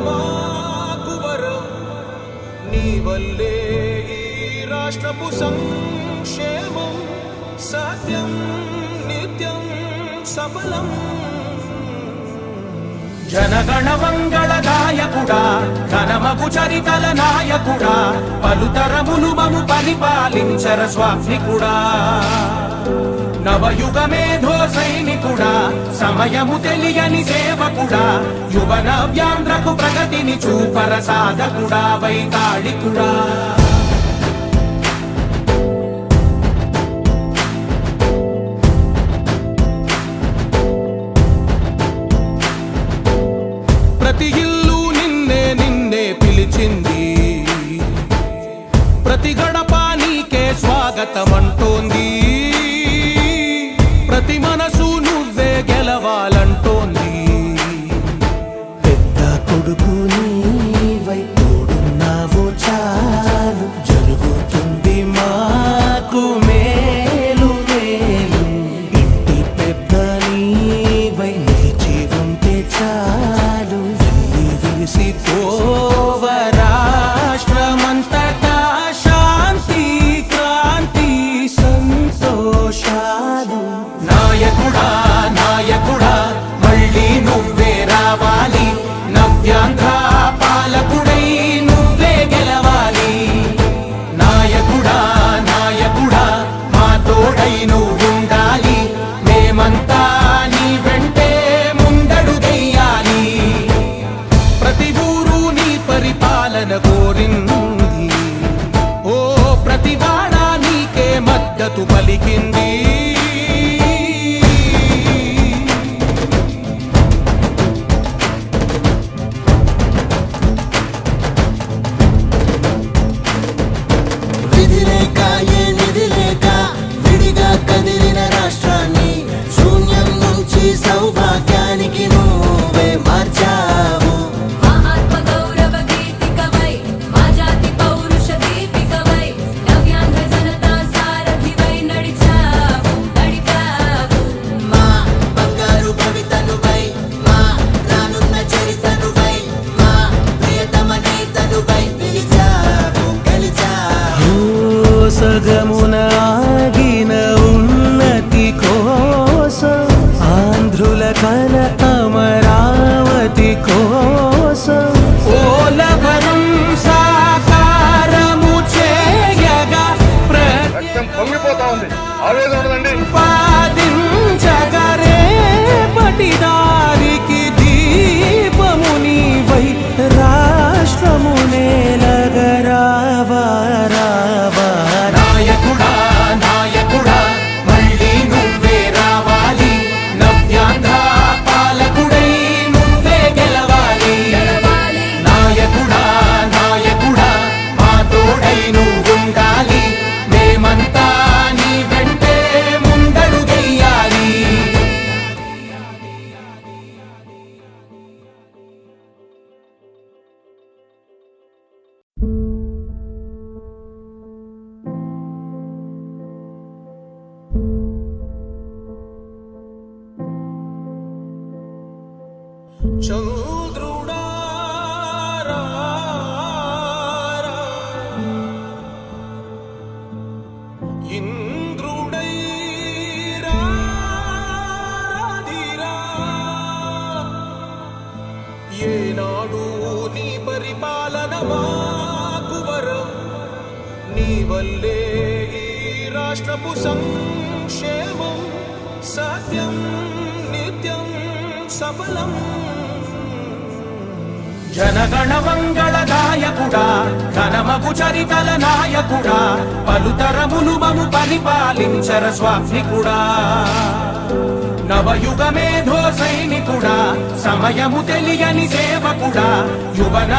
మాకు వరం నీ వల్లే ఈ రాష్ట్రపు సంక్షేమం సత్యం నిత్యం సఫలం జనగణ మంగళ నాయకుడా ఘనమగు చరితల నాయకుడా పలుతరములు మము పరిపాలించర స్వామికుడా నవయుగ మేధో సైనికుడా సమయము తెలియని సేవకుడా యువన వ్యాంధ్రకు ప్రగతిని చూపర సాధకుడా వైతాళికుడా ప్రతి ఇల్లు నిన్నే నిన్నే పిలిచింది ప్రతి గడప నీకే స్వాగతమంటోంది ప్రతి మనసు నువ్వే గెలవాలంటోంది పెద్ద కొడుకు నీవై తోడున్నావు చాలు జరుగుతుంది మాకు మేలు మేలు ఇంటి పెద్ద నీవై నిలిచి ఉంటే చాలు విరిసి పోవ రాష్ట్రమంతటా శాంతి క్రాంతి సంతోషాలు నాయకుడా నాయకుడా మళ్ళీ నువ్వే రావాలి నవ్యాంధ్ర పాలకుడై నువ్వే గెలవాలి నాయకుడా నాయకుడా మా తోడై నువ్వుండాలి మేమంతా నీ వెంటే ముందడుగెయ్యాలి ప్రతి ఊరు నీ పరిపాలన కోరింది ఓ ప్రతి వాడ నీకే మద్దతు పలికింది విధి లేక ఏ నిధి లేక విడిగా కదిలిన రాష్ట్రాన్ని శూన్యం నుంచి సౌభాగ్యానికి నువ్వే మార్చావు మా ఆత్మ గౌరవ గీతికవై మా జాతి పౌరుష దీపికవై నవ్యాంధ్ర జనతా సారథివై నడిచావు మా బంగారు భవితనువై మా రానున్న చరితనువై మా ప్రియతమ నేతనువై పిలిచావు గెలిచావు సగమున ఆగిన ఉన్నతి కోసం ఆంధ్రుల కల అమరావతి కోసం పోలవరం సాకారము చేయగా రక్తం పొంగిపోతా ఉంది ఆవేదన ఉండదండి ప్రతిపాదించగరే పటిదారికి దీపము నీవై రాష్ట్రము నేలగరావా రావా నాయకుడా నాయకుడా మళ్ళీ నువ్వే రావాలి నవ్యాంధ్ర పాలకుడై నువ్వే గెలవాలి నాయకుడా నాయకుడా మా తోడై నువ్వుండాలి మేమంతా నీ వెంటే ముందడుగెయ్యాలి చంద్రుడా రా, ఇంద్రుడై రాధిరా ఏనాడు నీ పరిపాలన మాకు వరం నీ వల్లే ఈ రాష్ట్రపు సంక్షేమం సత్యం నిత్యం సఫలం జనగణ మంగళ నాయకుడా ఘనమగు చరితల నాయకుడా పలుతరములు మము పరిపాలించర స్వామికుడా నవయుగ మేధో సైనికుడా సమయము తెలియని సేవకుడా యువన